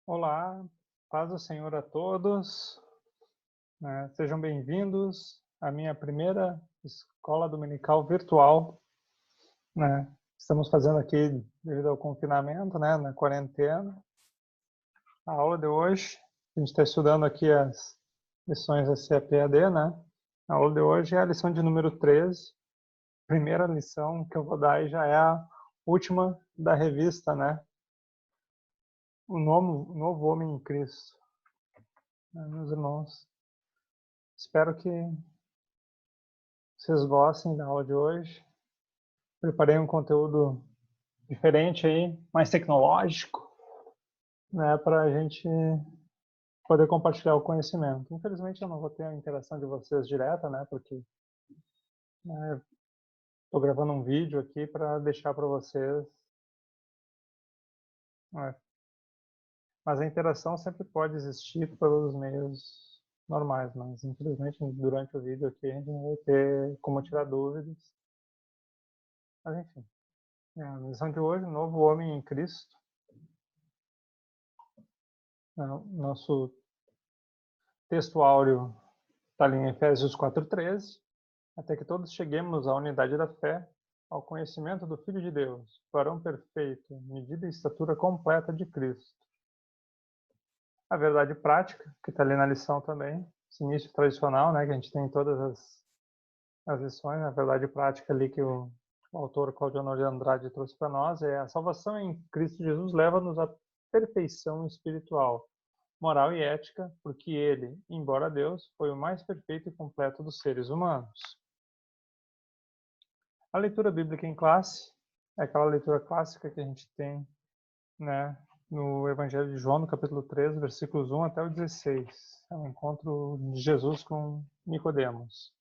Olá, paz do Senhor a todos, né? Sejam bem-vindos à minha primeira escola dominical virtual, né? Estamos fazendo aqui devido ao confinamento, né, na quarentena. A aula de hoje, a gente está estudando aqui as lições da CEPAD, né? A aula de hoje é a lição de número 13. Primeira lição que eu vou dar aí já é a última da revista, né? O novo homem em Cristo, né, meus irmãos? Espero que vocês gostem da aula de hoje. Preparei um conteúdo diferente aí, mais tecnológico, né, para a gente poder compartilhar o conhecimento. Infelizmente eu não vou ter a interação de vocês direta, né, porque estou gravando um vídeo aqui para deixar para vocês, né, mas a interação sempre pode existir pelos meios normais, mas infelizmente durante o vídeo aqui a gente não vai ter como tirar dúvidas. Mas enfim, a lição de hoje, novo homem em Cristo. Nosso texto áureo está ali em Efésios 4:13, até que todos cheguemos à unidade da fé, ao conhecimento do Filho de Deus, varão perfeito, medida e estatura completa de Cristo. A verdade prática, que está ali na lição também, esse início tradicional, né, que a gente tem em todas as lições, a verdade prática ali que o autor Claudio Honor de Andrade trouxe para nós é: a salvação em Cristo Jesus leva-nos à perfeição espiritual, moral e ética, porque ele, embora Deus, foi o mais perfeito e completo dos seres humanos. A leitura bíblica em classe é aquela leitura clássica que a gente tem, né, no Evangelho de João, no capítulo 13, versículos 1 até o 16. É o encontro de Jesus com Nicodemos.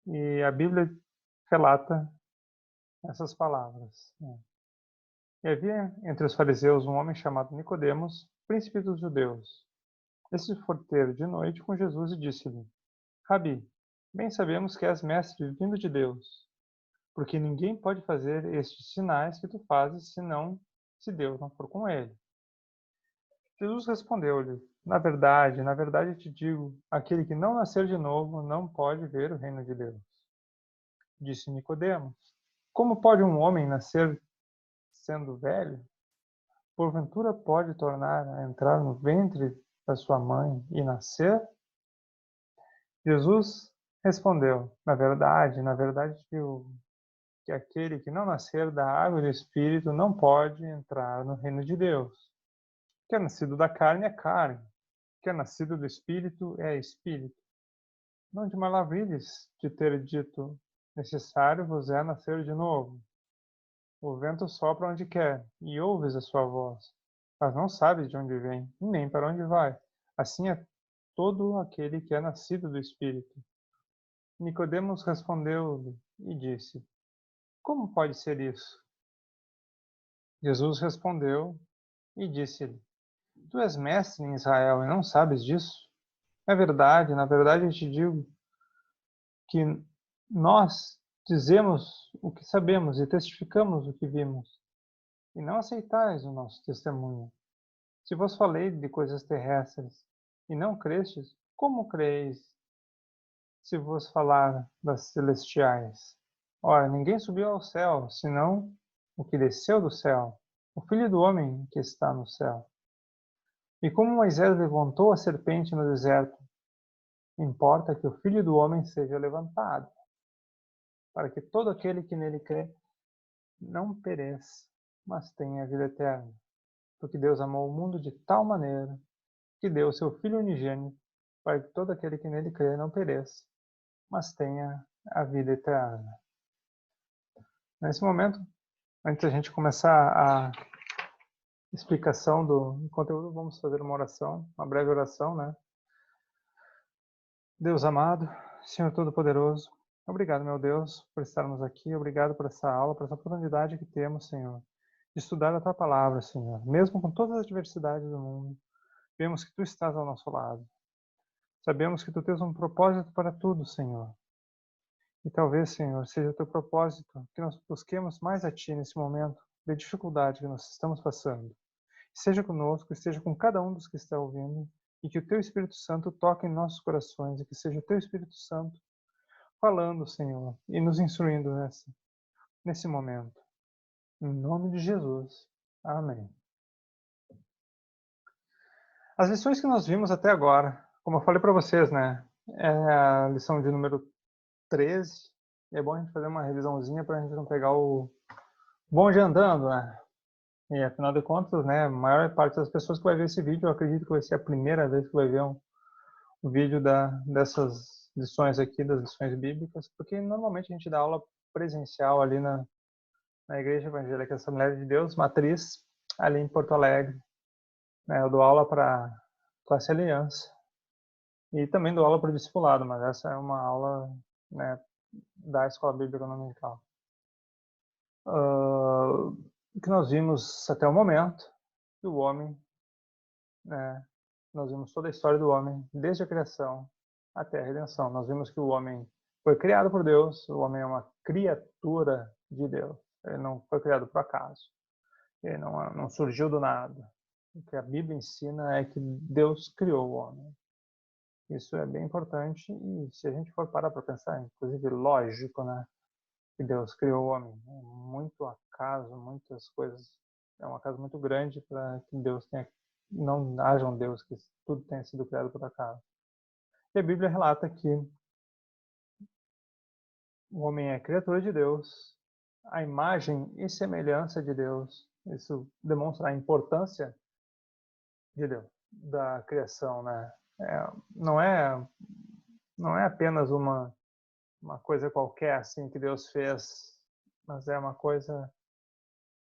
E a Bíblia relata essas palavras, né? E havia entre os fariseus um homem chamado Nicodemos, príncipe dos judeus. Este foi ter de noite com Jesus e disse-lhe: Rabi, bem sabemos que és mestre vindo de Deus, porque ninguém pode fazer estes sinais que tu fazes, senão se Deus não for com ele. Jesus respondeu-lhe: na verdade te digo, aquele que não nascer de novo não pode ver o reino de Deus. Disse Nicodemos: Como pode um homem nascer sendo velho? Porventura pode tornar a entrar no ventre da sua mãe e nascer? Jesus respondeu: na verdade te digo que aquele que não nascer da água e do Espírito não pode entrar no reino de Deus. O que é nascido da carne é carne, o que é nascido do Espírito é Espírito. Não te maravilhes de ter dito: necessário vos é nascer de novo. O vento sopra onde quer, e ouves a sua voz, mas não sabes de onde vem, nem para onde vai. Assim é todo aquele que é nascido do Espírito. Nicodemos respondeu-lhe e disse: Como pode ser isso? Jesus respondeu e disse-lhe: Tu és mestre em Israel e não sabes disso? Na verdade eu te digo que nós dizemos o que sabemos e testificamos o que vimos, e não aceitais o nosso testemunho. Se vos falei de coisas terrestres e não crestes, como creis se vos falar das celestiais? Ora, ninguém subiu ao céu, senão o que desceu do céu, o Filho do homem que está no céu. E como Moisés levantou a serpente no deserto, importa que o Filho do homem seja levantado, para que todo aquele que nele crê não pereça, mas tenha a vida eterna. Porque Deus amou o mundo de tal maneira que deu o seu Filho unigênito, para que todo aquele que nele crê não pereça, mas tenha a vida eterna. Nesse momento, antes da gente começar a explicação do conteúdo, vamos fazer uma oração, uma breve oração, né? Deus amado, Senhor Todo-Poderoso, obrigado, meu Deus, por estarmos aqui, obrigado por essa aula, por essa oportunidade que temos, Senhor, de estudar a Tua Palavra, Senhor. Mesmo com todas as adversidades do mundo, vemos que Tu estás ao nosso lado. Sabemos que Tu tens um propósito para tudo, Senhor. E talvez, Senhor, seja o Teu propósito que nós busquemos mais a Ti nesse momento de dificuldade que nós estamos passando. Seja conosco, esteja com cada um dos que está ouvindo, e que o Teu Espírito Santo toque em nossos corações, e que seja o Teu Espírito Santo falando, Senhor, e nos instruindo nesse momento. Em nome de Jesus. Amém. As lições que nós vimos até agora, como eu falei para vocês, né? É a lição de número 13. E é bom a gente fazer uma revisãozinha para a gente não pegar o bonde andando, né? E afinal de contas, né, a maior parte das pessoas que vai ver esse vídeo, eu acredito que vai ser a primeira vez que vai ver um vídeo dessas lições aqui, das lições bíblicas, porque normalmente a gente dá aula presencial ali na Igreja Evangélica Assembleia de Deus, Matriz, ali em Porto Alegre. Né, eu dou aula para Classe Aliança e também dou aula para o discipulado, mas essa é uma aula, né, da Escola Bíblica Dominical. O que nós vimos até o momento, que o homem, né, nós vimos toda a história do homem, desde a criação até a redenção. Nós vimos que o homem foi criado por Deus, o homem é uma criatura de Deus. Ele não foi criado por acaso. Ele não surgiu do nada. O que a Bíblia ensina é que Deus criou o homem. Isso é bem importante e se a gente for parar para pensar, inclusive lógico, né, que Deus criou o homem. É muito acaso, muitas coisas. É um acaso muito grande para que Deus tenha, não haja um Deus que tudo tenha sido criado por acaso. E a Bíblia relata que o homem é criatura de Deus, a imagem e semelhança de Deus. Isso demonstra a importância de Deus, da criação, né? Não é, não é apenas uma coisa qualquer assim que Deus fez, mas é uma coisa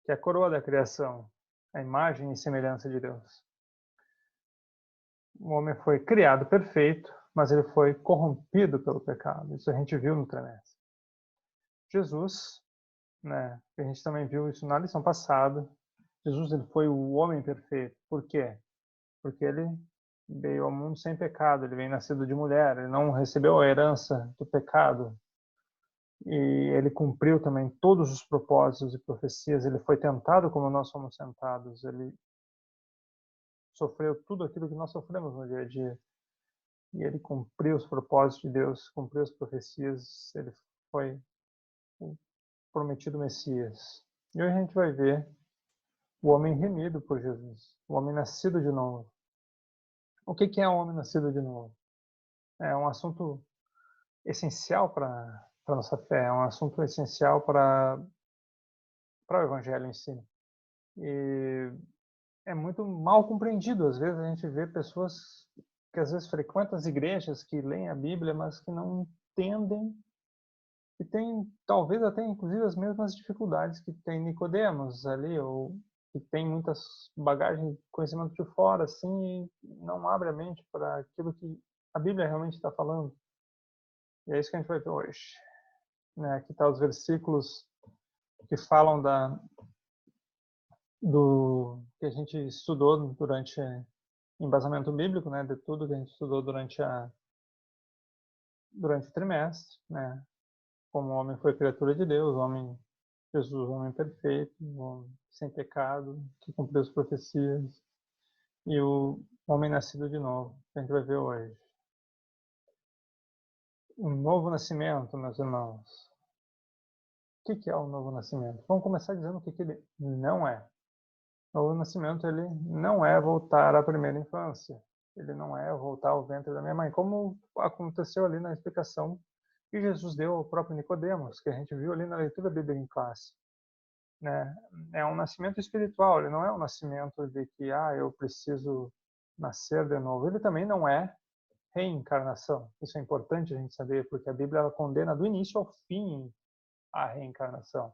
que é a coroa da criação, a imagem e semelhança de Deus. O homem foi criado perfeito, mas ele foi corrompido pelo pecado. Isso a gente viu no trimestre. Jesus, né? A gente também viu isso na lição passada. Jesus ele foi o homem perfeito. Por quê? Porque ele veio ao mundo sem pecado, ele veio nascido de mulher, ele não recebeu a herança do pecado. E ele cumpriu também todos os propósitos e profecias, ele foi tentado como nós somos tentados, ele sofreu tudo aquilo que nós sofremos no dia a dia. E ele cumpriu os propósitos de Deus, cumpriu as profecias, ele foi o prometido Messias. E hoje a gente vai ver o homem remido por Jesus, o homem nascido de novo. O que é um homem nascido de novo? É um assunto essencial para a nossa fé, é um assunto essencial para o Evangelho em si. E é muito mal compreendido. Às vezes a gente vê pessoas que às vezes frequentam as igrejas, que leem a Bíblia, mas que não entendem e tem talvez até inclusive as mesmas dificuldades que tem Nicodemos ali, ou que tem muitas bagagens de conhecimento de fora, assim, e não abre a mente para aquilo que a Bíblia realmente está falando. E é isso que a gente vai ver hoje. Né? Aqui está os versículos que falam do que a gente estudou durante embasamento bíblico, né? De tudo que a gente estudou durante o trimestre, né? Como o homem foi criatura de Deus, o homem Jesus, o homem perfeito, o homem sem pecado, que cumpriu as profecias, e o homem nascido de novo, que a gente vai ver hoje. Um novo nascimento, meus irmãos. O que é o novo nascimento? Vamos começar dizendo o que ele não é. O novo nascimento, ele não é voltar à primeira infância. Ele não é voltar ao ventre da minha mãe, como aconteceu ali na explicação que Jesus deu ao próprio Nicodemos, que a gente viu ali na leitura bíblica em classe. Né? É um nascimento espiritual, ele não é um nascimento de que eu preciso nascer de novo. Ele também não é reencarnação. Isso é importante a gente saber, porque a Bíblia ela condena do início ao fim a reencarnação.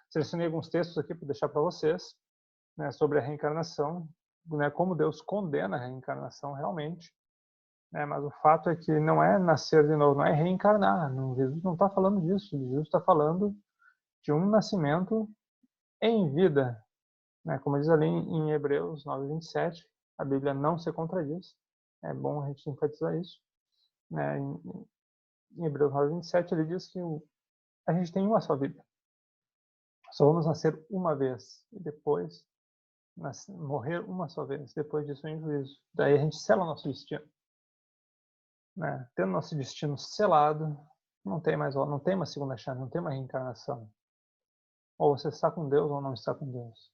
Selecionei alguns textos aqui para deixar para vocês, né, sobre a reencarnação, né, como Deus condena a reencarnação realmente. Né, mas o fato é que não é nascer de novo, não é reencarnar. Não, Jesus não está falando disso. Jesus está falando de um nascimento em vida. Né, como diz ali em Hebreus 9:27, a Bíblia não se contradiz. É bom a gente enfatizar isso. Né, em Hebreus 9:27 ele diz que a gente tem uma só vida. Só vamos nascer uma vez e depois morrer uma só vez, depois disso em juízo. Daí a gente sela o nosso destino. Né? Tendo nosso destino selado, não tem uma segunda chance, não tem uma reencarnação. Ou você está com Deus ou não está com Deus.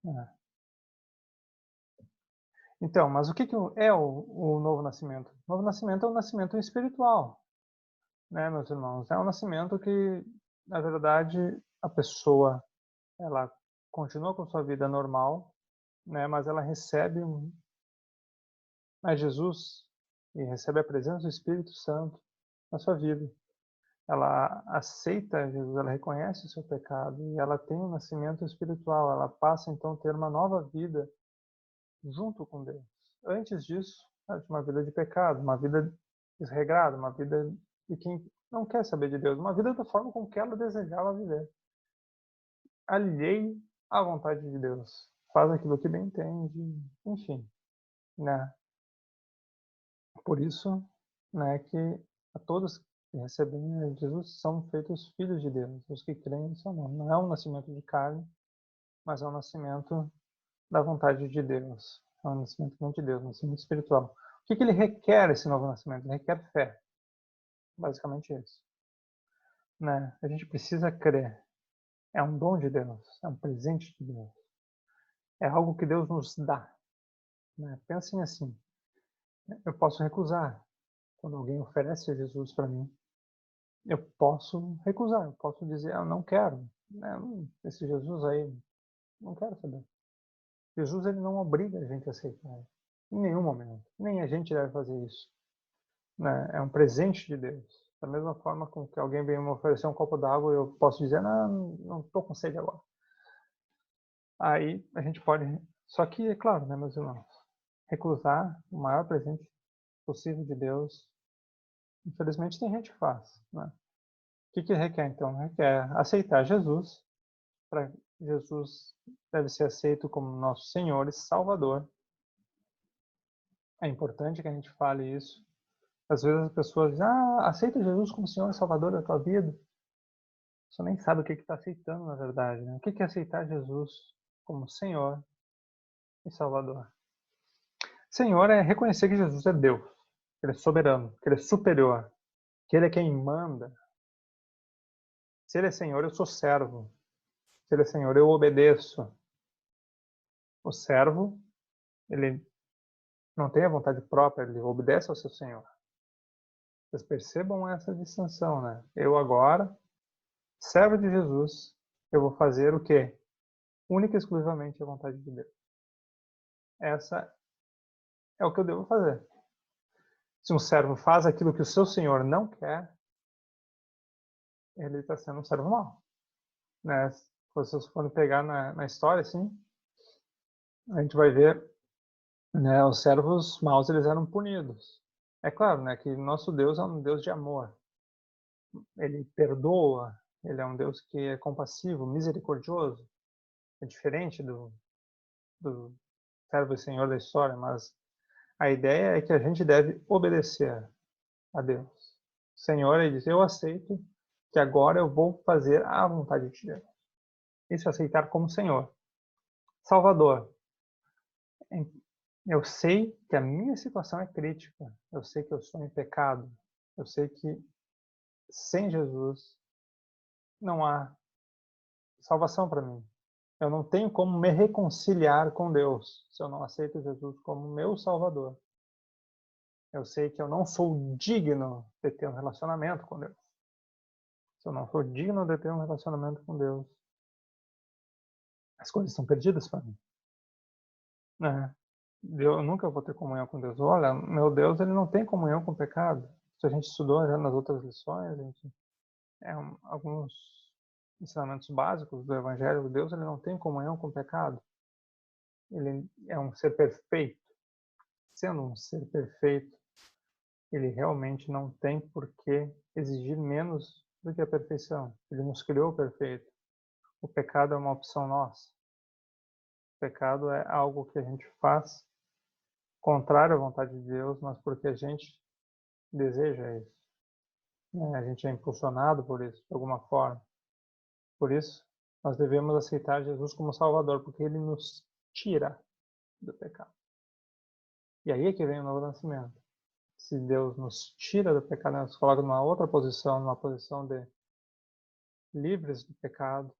Né? Então, mas o que é o novo nascimento? O novo nascimento é um nascimento espiritual, né, meus irmãos? É um nascimento que, na verdade, a pessoa, ela continua com sua vida normal, né, mas ela recebe a Jesus e recebe a presença do Espírito Santo na sua vida. Ela aceita Jesus, ela reconhece o seu pecado e ela tem um nascimento espiritual. Ela passa, então, a ter uma nova vida junto com Deus. Antes disso, ela tinha uma vida de pecado, uma vida desregrada, uma vida de quem não quer saber de Deus, uma vida da forma como que ela desejava viver. Alheio à vontade de Deus. Faz aquilo que bem entende, enfim, né? Por isso, né, que a todos que recebem Jesus são feitos filhos de Deus. Os que creem no seu nome. Não é um nascimento de carne, mas é um nascimento da vontade de Deus. É um nascimento não de Deus, um nascimento espiritual. O que ele requer, esse novo nascimento? Ele requer fé. Basicamente isso. Né? A gente precisa crer. É um dom de Deus. É um presente de Deus. É algo que Deus nos dá. Né? Pensem assim. Eu posso recusar. Quando alguém oferece Jesus para mim, eu posso recusar. Eu posso dizer, eu não quero. Esse Jesus aí, não quero saber. Jesus, ele não obriga a gente a aceitar. Em nenhum momento. Nem a gente deve fazer isso. Né? É um presente de Deus. Da mesma forma com que alguém vem me oferecer um copo d'água, eu posso dizer, não estou com sede agora. Aí a gente pode... Só que, é claro, né, meus irmãos, recusar o maior presente possível de Deus, infelizmente tem gente que faz. Né? O que requer, então? Requer aceitar Jesus. Para Jesus deve ser aceito como nosso Senhor e Salvador. É importante que a gente fale isso. Às vezes as pessoas dizem, aceita Jesus como Senhor e Salvador da tua vida. Você nem sabe o que está aceitando, na verdade. Né? O que é aceitar Jesus como Senhor e Salvador? Senhor é reconhecer que Jesus é Deus, que Ele é soberano, que Ele é superior, que Ele é quem manda. Se Ele é Senhor, eu sou servo. Se Ele é Senhor, eu obedeço. O servo, ele não tem a vontade própria, ele obedece ao seu Senhor. Vocês percebam essa distinção, né? Eu agora, servo de Jesus, eu vou fazer o quê? Única e exclusivamente a vontade de Deus. Essa é o que eu devo fazer. Se um servo faz aquilo que o seu senhor não quer, ele está sendo um servo mau. Né? Se vocês forem pegar na história, assim, a gente vai ver, né, os servos maus eles eram punidos. É claro, né, que nosso Deus é um Deus de amor. Ele perdoa, ele é um Deus que é compassivo, misericordioso. É diferente do servo e senhor da história, mas a ideia é que a gente deve obedecer a Deus. O Senhor, ele diz, eu aceito que agora eu vou fazer a vontade de Deus. Isso é aceitar como Senhor. Salvador. Eu sei que a minha situação é crítica. Eu sei que eu estou em pecado. Eu sei que sem Jesus não há salvação para mim. Eu não tenho como me reconciliar com Deus se eu não aceito Jesus como meu Salvador. Eu sei que eu não sou digno de ter um relacionamento com Deus. Se eu não sou digno de ter um relacionamento com Deus, as coisas estão perdidas para mim. Né? Eu nunca vou ter comunhão com Deus. Olha, meu Deus, ele não tem comunhão com o pecado. Isso a gente estudou já nas outras lições. Alguns ensinamentos básicos do Evangelho. Deus, ele não tem comunhão com o pecado. Ele é um ser perfeito. Sendo um ser perfeito, ele realmente não tem por que exigir menos do que a perfeição. Ele nos criou perfeito. O pecado é uma opção nossa. O pecado é algo que a gente faz contrário à vontade de Deus, mas porque a gente deseja isso. A gente é impulsionado por isso, de alguma forma. Por isso, Nós devemos aceitar Jesus como Salvador, porque Ele nos tira do pecado. E aí é que vem o novo nascimento. Se Deus nos tira do pecado, nos coloca numa outra posição, numa posição de livres do pecado,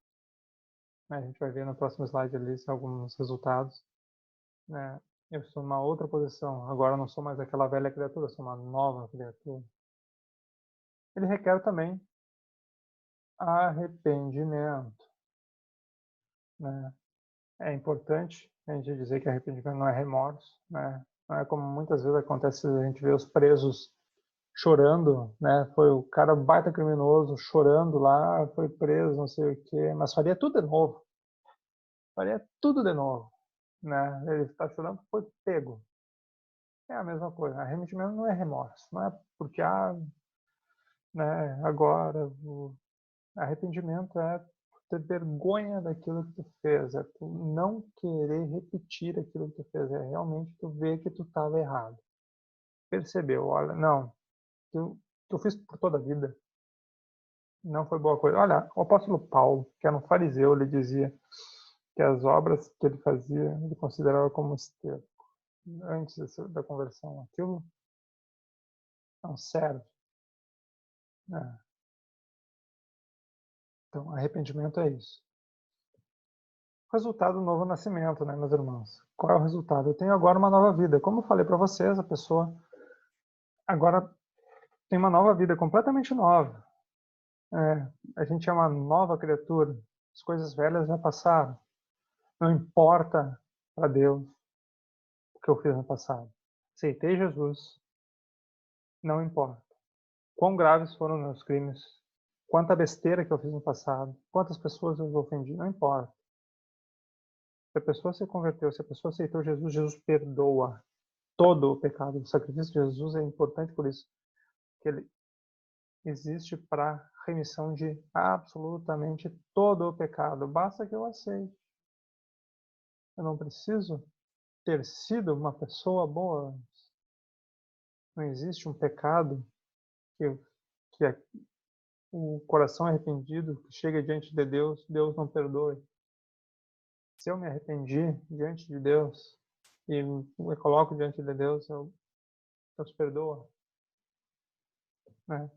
né? A gente vai ver no próximo slide ali alguns resultados, né? Eu estou numa outra posição, agora eu não sou mais aquela velha criatura, eu sou uma nova criatura. Ele requer também arrependimento, né? É importante a gente dizer que arrependimento não é remorso, né? Não é como muitas vezes acontece, a gente vê os presos chorando, né? Foi o cara baita criminoso chorando lá, foi preso, não sei o quê, mas faria tudo de novo. Faria tudo de novo, né? Ele está chorando porque foi pego. É a mesma coisa. Arrependimento não é remorso, não é porque né, agora o arrependimento é ter vergonha daquilo que tu fez, é tu não querer repetir aquilo que tu fez, é realmente tu ver que tu estava errado. Percebeu, olha, não, tu fiz por toda a vida, não foi boa coisa. Olha, o apóstolo Paulo, que era um fariseu, ele dizia que as obras que ele fazia, ele considerava como esterco. Antes da conversão, aquilo não serve, né? Então, arrependimento é isso. Resultado do novo nascimento, né, meus irmãos? Qual é o resultado? Eu tenho agora uma nova vida. Como eu falei para vocês, a pessoa agora tem uma nova vida, completamente nova. A gente é uma nova criatura. As coisas velhas já passaram. Não importa para Deus o que eu fiz no passado. Aceitei Jesus, não importa. Quão graves foram meus crimes, quanta besteira que eu fiz no passado, quantas pessoas eu ofendi, não importa. Se a pessoa se converteu, se a pessoa aceitou Jesus, Jesus perdoa todo o pecado. O sacrifício de Jesus é importante por isso, que ele existe para remissão de absolutamente todo o pecado. Basta que eu aceite. Eu não preciso ter sido uma pessoa boa antes. Não existe um pecado que é o coração arrependido que chega diante de Deus, Deus não perdoe. Se eu me arrependi diante de Deus e me coloco diante de Deus, Deus perdoa, né?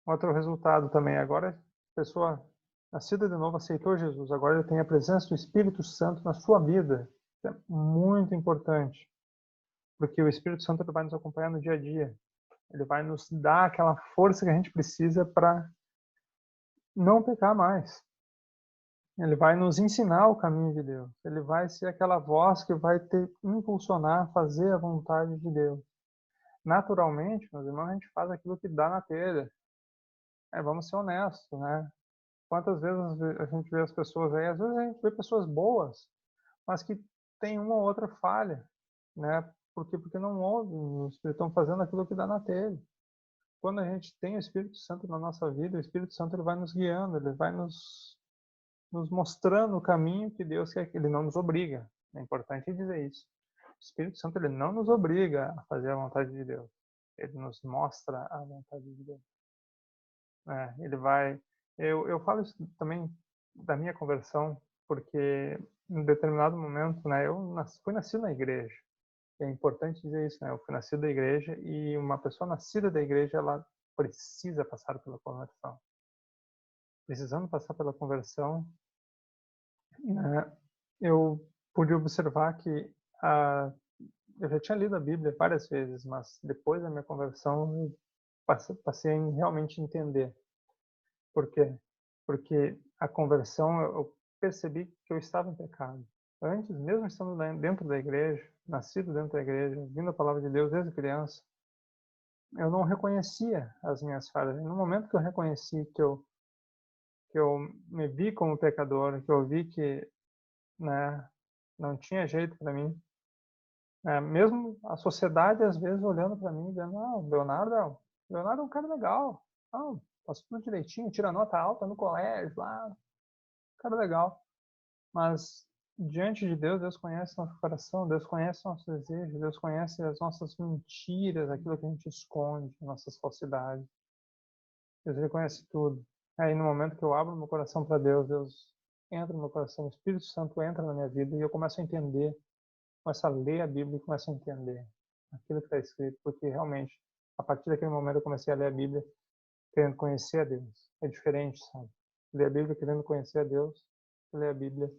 Outro resultado também, agora a pessoa nascida de novo aceitou Jesus, agora ele tem a presença do Espírito Santo na sua vida. Isso é muito importante, porque o Espírito Santo vai nos acompanhar no dia a dia. Ele vai nos dar aquela força que a gente precisa para não pecar mais. Ele vai nos ensinar o caminho de Deus. Ele vai ser aquela voz que vai te impulsionar a fazer a vontade de Deus. Naturalmente, meus irmãos, a gente faz aquilo que dá na telha. Vamos ser honestos, né? Quantas vezes a gente vê as pessoas aí, às vezes a gente vê pessoas boas, mas que tem uma ou outra falha, né? Porque não ouvem, estão fazendo aquilo que dá na telha. Quando a gente tem o Espírito Santo na nossa vida, o Espírito Santo ele vai nos guiando, ele vai nos mostrando o caminho que Deus quer, que ele não nos obriga. É importante dizer isso. O Espírito Santo ele não nos obriga a fazer a vontade de Deus. Ele nos mostra a vontade de Deus. Ele vai. Eu falo isso também da minha conversão, porque em determinado momento, né, fui nascido na igreja. É importante dizer isso, né? Eu fui nascido da igreja e uma pessoa nascida da igreja, ela precisa passar pela conversão. Precisando passar pela conversão, né, eu pude observar que eu já tinha lido a Bíblia várias vezes, mas depois da minha conversão, eu passei a realmente entender. Por quê? Porque a conversão, eu percebi que eu estava em pecado. Antes, mesmo estando dentro da igreja, nascido dentro da igreja, ouvindo a palavra de Deus desde criança, eu não reconhecia as minhas falhas. No momento que eu reconheci que eu me vi como pecador, que eu vi que, né, não tinha jeito para mim, mesmo a sociedade às vezes olhando para mim, dizendo, Leonardo é um cara legal, faz tudo direitinho, tira nota alta no colégio, lá, cara legal. Mas diante de Deus, Deus conhece nosso coração, Deus conhece nossos desejos, Deus conhece as nossas mentiras, aquilo que a gente esconde, nossas falsidades. Deus reconhece tudo. Aí no momento que eu abro meu coração para Deus, Deus entra no meu coração, o Espírito Santo entra na minha vida e eu começo a entender, começo a ler a Bíblia e começo a entender aquilo que está escrito, porque realmente, a partir daquele momento eu comecei a ler a Bíblia querendo conhecer a Deus. É diferente, sabe? Ler a Bíblia querendo conhecer a Deus, ler a Bíblia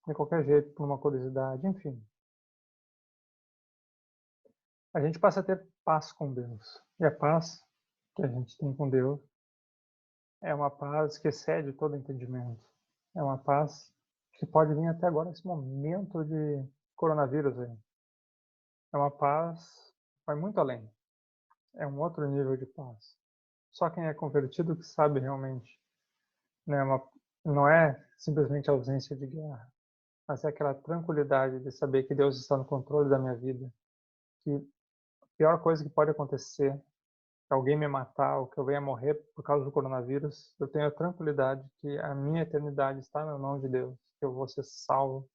de qualquer jeito, por uma curiosidade, enfim. A gente passa a ter paz com Deus. E a paz que a gente tem com Deus é uma paz que excede todo entendimento. É uma paz que pode vir até agora, nesse momento de coronavírus aí. É uma paz que vai muito além. É um outro nível de paz. Só quem é convertido que sabe realmente. Né? Não é simplesmente a ausência de guerra, mas é aquela tranquilidade de saber que Deus está no controle da minha vida. Que a pior coisa que pode acontecer é alguém me matar ou que eu venha morrer por causa do coronavírus. Eu tenho a tranquilidade que a minha eternidade está na mão de Deus, que eu vou ser salvo,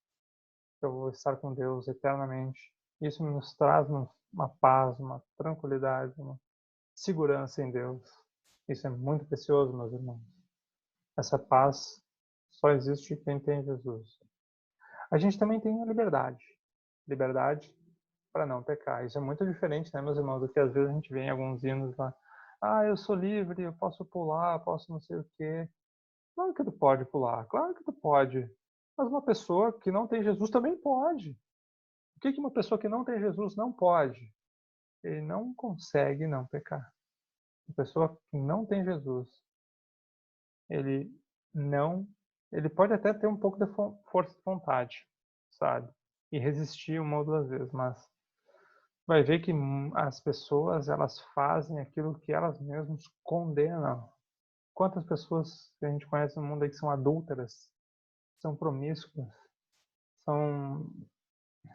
que eu vou estar com Deus eternamente. Isso nos traz uma paz, uma tranquilidade, uma segurança em Deus. Isso é muito precioso, meus irmãos. Essa paz só existe quem tem Jesus. A gente também tem a liberdade. Liberdade para não pecar. Isso é muito diferente, né, meus irmãos, do que às vezes a gente vê em alguns hinos lá. Ah, eu sou livre, eu posso pular, posso não sei o quê. Claro que tu pode pular, claro que tu pode. Mas uma pessoa que não tem Jesus também pode. O que uma pessoa que não tem Jesus não pode? Ele não consegue não pecar. Uma pessoa que não tem Jesus, ele não, ele pode até ter um pouco de força de vontade, sabe? E resistir uma ou duas vezes, mas vai ver que as pessoas, elas fazem aquilo que elas mesmas condenam. Quantas pessoas que a gente conhece no mundo aí que são adúlteras, são promíscuas, são,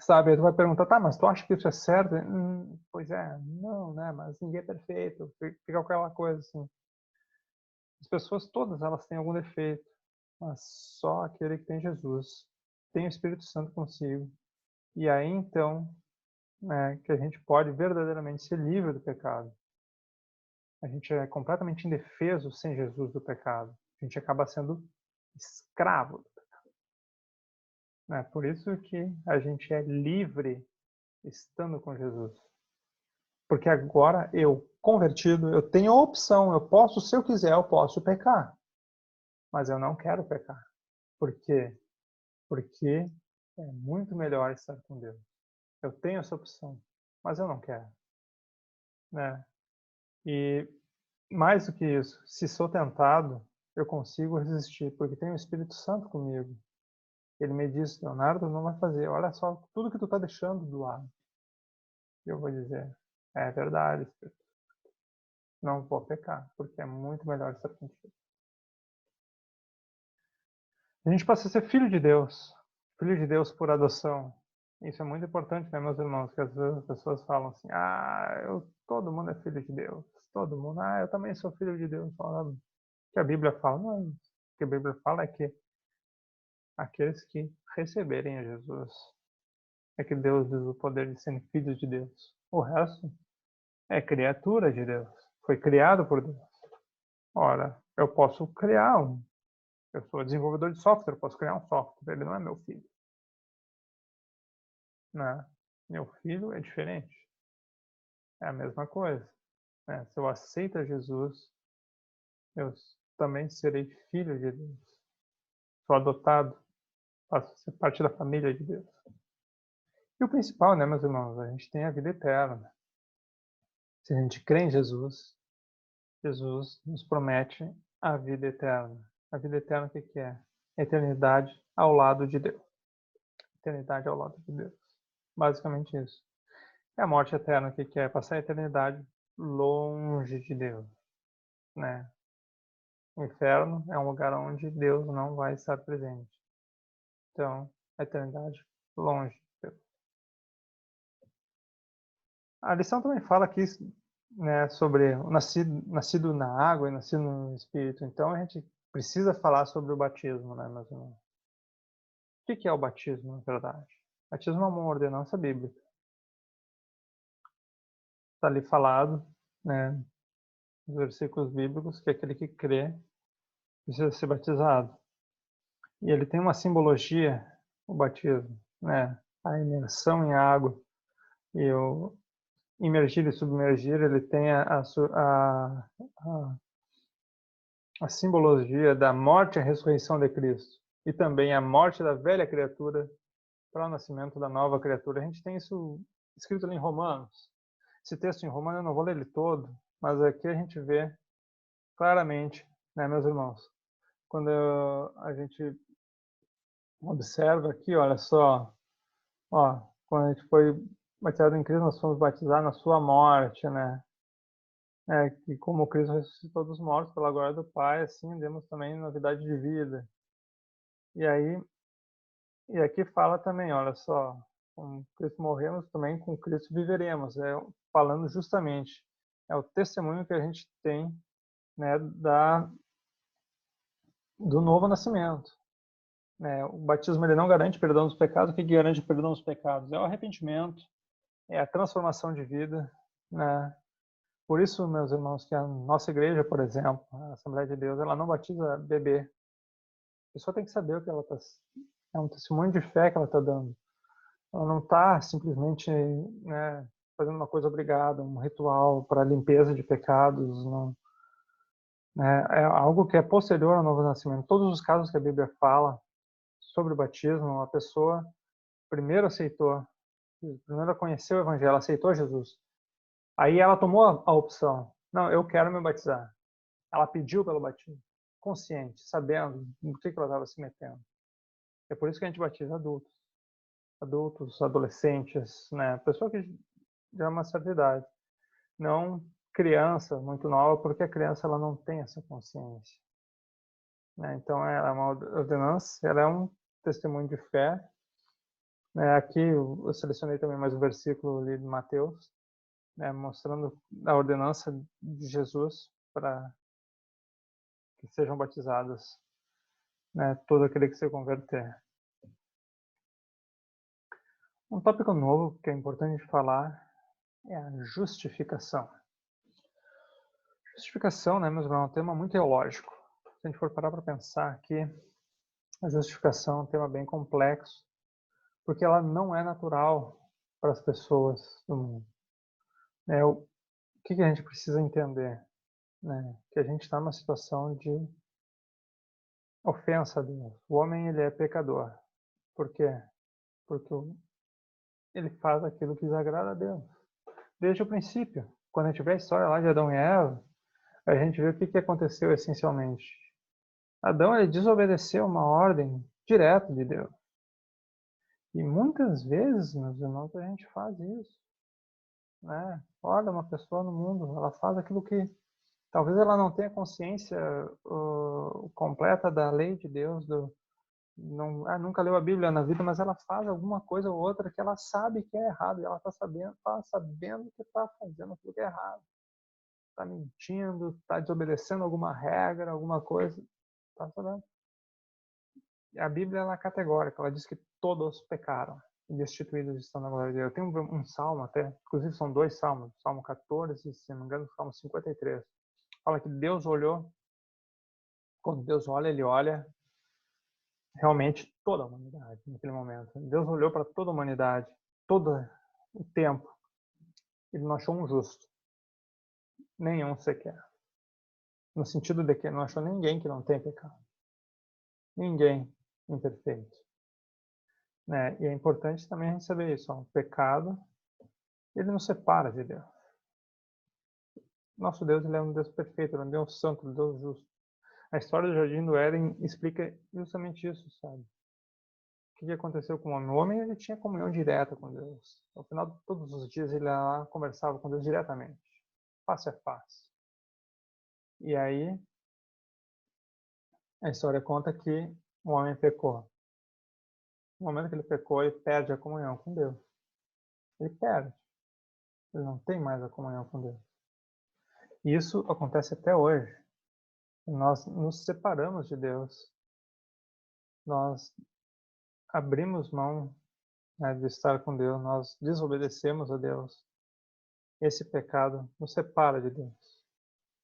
sabe, aí tu vai perguntar, tá, mas tu acha que isso é certo? Pois é, não, né, mas ninguém é perfeito, fica aquela coisa assim. As pessoas todas, elas têm algum defeito, mas só aquele que tem Jesus, tem o Espírito Santo consigo, e aí então, né, que a gente pode verdadeiramente ser livre do pecado. A gente é completamente indefeso sem Jesus do pecado. A gente acaba sendo escravo do pecado. Né? Por isso que a gente é livre estando com Jesus. Porque agora eu, convertido, eu tenho a opção. Eu posso, se eu quiser, eu posso pecar. Mas eu não quero pecar. Por quê? Porque é muito melhor estar com Deus. Eu tenho essa opção, mas eu não quero. Né? E mais do que isso, se sou tentado, eu consigo resistir, porque tem o Espírito Santo comigo. Ele me diz, Leonardo, não vai fazer. Olha só tudo que tu está deixando do lado. E eu vou dizer, é verdade, Espírito. Não vou pecar, porque é muito melhor estar contigo. A gente passa a ser filho de Deus por adoção. Isso é muito importante, né, meus irmãos? Que às vezes as pessoas falam assim, todo mundo é filho de Deus. Todo mundo, eu também sou filho de Deus. O que a Bíblia fala, não, o que a Bíblia fala é que aqueles que receberem a Jesus, é que Deus diz o poder de serem filhos de Deus. O resto é criatura de Deus. Foi criado por Deus. Ora, eu posso criar eu sou desenvolvedor de software, eu posso criar um software, ele não é meu filho. Né? Meu filho é diferente. É a mesma coisa. Né? Se eu aceito Jesus, eu também serei filho de Deus. Sou adotado, faço ser parte da família de Deus. E o principal, né, meus irmãos, a gente tem a vida eterna. Se a gente crê em Jesus, Jesus nos promete a vida eterna. A vida eterna o que é? Eternidade ao lado de Deus. Eternidade ao lado de Deus. Basicamente isso. E a morte eterna o que é? Passar a eternidade longe de Deus. Né? O inferno é um lugar onde Deus não vai estar presente. Então, a eternidade longe de Deus. A lição também fala aqui, né, sobre o nascido na água e nascido no Espírito. Então, a gente precisa falar sobre o batismo, né, meus irmãos? O que é o batismo, na verdade? O batismo é uma ordenança bíblica. Está ali falado, né, nos versículos bíblicos, que aquele que crê precisa ser batizado. E ele tem uma simbologia, o batismo, né? A imersão em água e o imergir e submergir, ele tem a simbologia da morte e a ressurreição de Cristo. E também a morte da velha criatura para o nascimento da nova criatura. A gente tem isso escrito ali em Romanos. Esse texto em Romanos, eu não vou ler ele todo, mas aqui a gente vê claramente, né, meus irmãos, quando a gente observa aqui, olha só, ó, quando a gente foi batizado em Cristo, nós fomos batizados na sua morte, né? Que como Cristo ressuscitou dos mortos pela glória do Pai, assim demos também novidade de vida. E aí, e aqui fala também, olha só, com Cristo morremos, também com Cristo viveremos. Falando justamente, é o testemunho que a gente tem, né, do novo nascimento. Né? O batismo ele não garante perdão dos pecados. O que garante perdão dos pecados? É o arrependimento, é a transformação de vida. Né? Por isso, meus irmãos, que a nossa igreja, por exemplo, a Assembleia de Deus, ela não batiza bebê. A pessoa tem que saber o que ela está... É um testemunho de fé que ela está dando. Ela não está simplesmente, né, fazendo uma coisa obrigada, um ritual para limpeza de pecados. Não, né, é algo que é posterior ao novo nascimento. Todos os casos que a Bíblia fala sobre o batismo, a pessoa primeiro aceitou, primeiro conheceu o Evangelho, aceitou Jesus. Aí ela tomou a opção. Não, eu quero me batizar. Ela pediu pelo batismo, consciente, sabendo do que ela estava se metendo. É por isso que a gente batiza adultos, adolescentes, né? Pessoa que já é uma certa idade. Não criança muito nova, porque a criança ela não tem essa consciência. Né? Então, ela é uma ordenança, ela é um testemunho de fé. Né? Aqui eu selecionei também mais um versículo ali de Mateus, né? Mostrando a ordenança de Jesus para que sejam batizados, né? Todo aquele que se converter. Um tópico novo que é importante falar é a justificação. Justificação, né, meus irmãos, é um tema muito teológico. Se a gente for parar para pensar aqui, a justificação é um tema bem complexo, porque ela não é natural para as pessoas do mundo. O que a gente precisa entender? Né? Que a gente está numa situação de ofensa a Deus. O homem ele é pecador. Por quê? Porque ele faz aquilo que desagrada a Deus. Desde o princípio. Quando a gente vê a história lá de Adão e Eva, a gente vê o que aconteceu essencialmente. Adão ele desobedeceu uma ordem direta de Deus. E muitas vezes, meus irmãos, a gente faz isso. Né? Olha uma pessoa no mundo, ela faz aquilo que talvez ela não tenha consciência completa da lei de Deus, nunca leu a Bíblia na vida, mas ela faz alguma coisa ou outra que ela sabe que é errado, e ela está sabendo que está fazendo aquilo que é errado. Está mentindo, está desobedecendo alguma regra, alguma coisa. Está sabendo? A Bíblia ela é categórica, ela diz que todos pecaram e destituídos estão na glória de Deus. Eu tenho um salmo até, inclusive são dois salmos, Salmo 14 e, se não me engano, Salmo 53. Fala que Deus olhou, quando Deus olha, ele olha realmente toda a humanidade naquele momento. Deus olhou para toda a humanidade, todo o tempo. Ele não achou um justo, nenhum sequer. No sentido de que não achou ninguém que não tem pecado. Ninguém imperfeito. Né? E é importante também a gente saber isso. O pecado, ele nos separa de Deus. Nosso Deus ele é um Deus perfeito, ele é um Deus santo, um Deus justo. A história do Jardim do Éden explica justamente isso, sabe? O que aconteceu com o homem? O homem ele tinha comunhão direta com Deus. Ao final de todos os dias ele lá conversava com Deus diretamente, face a face. E aí a história conta que o homem pecou. No momento que ele pecou, ele perde a comunhão com Deus. Ele perde. Ele não tem mais a comunhão com Deus. E isso acontece até hoje. Nós nos separamos de Deus. Nós abrimos mão, né, de estar com Deus. Nós desobedecemos a Deus. Esse pecado nos separa de Deus.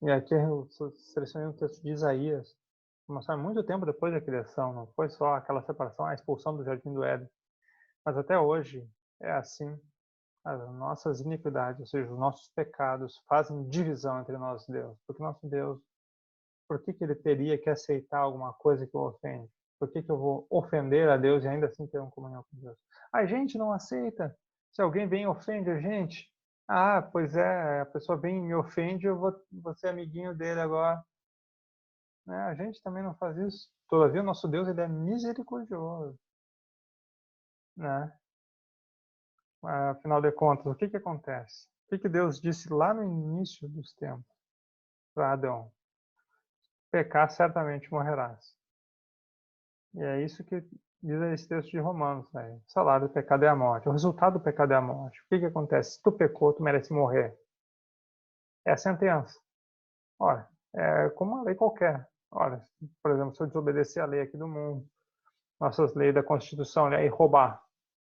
E aqui eu selecionei um texto de Isaías, Mostrar muito tempo depois da criação, não foi só aquela separação, a expulsão do jardim do Éden. Mas até hoje é assim. As nossas iniquidades, ou seja, os nossos pecados, fazem divisão entre nós e Deus. Porque nosso Deus, por que ele teria que aceitar alguma coisa que o ofende? Por que eu vou ofender a Deus e ainda assim ter uma comunhão com Deus? A gente não aceita. Se alguém vem e ofende a gente, ah, pois é, a pessoa vem e me ofende, eu vou ser amiguinho dele agora. Né? A gente também não faz isso. Todavia, o nosso Deus ele é misericordioso. Né? Afinal de contas, o que acontece? O que Deus disse lá no início dos tempos para Adão? Pecar certamente morrerás. E é isso que diz esse texto de Romanos. Né? O salário do pecado é a morte. O resultado do pecado é a morte. O que acontece? Se tu pecou, tu merece morrer. É a sentença. Olha, é como uma lei qualquer. Olha, por exemplo, se eu desobedecer a lei aqui do mundo, nossas leis da Constituição, e roubar.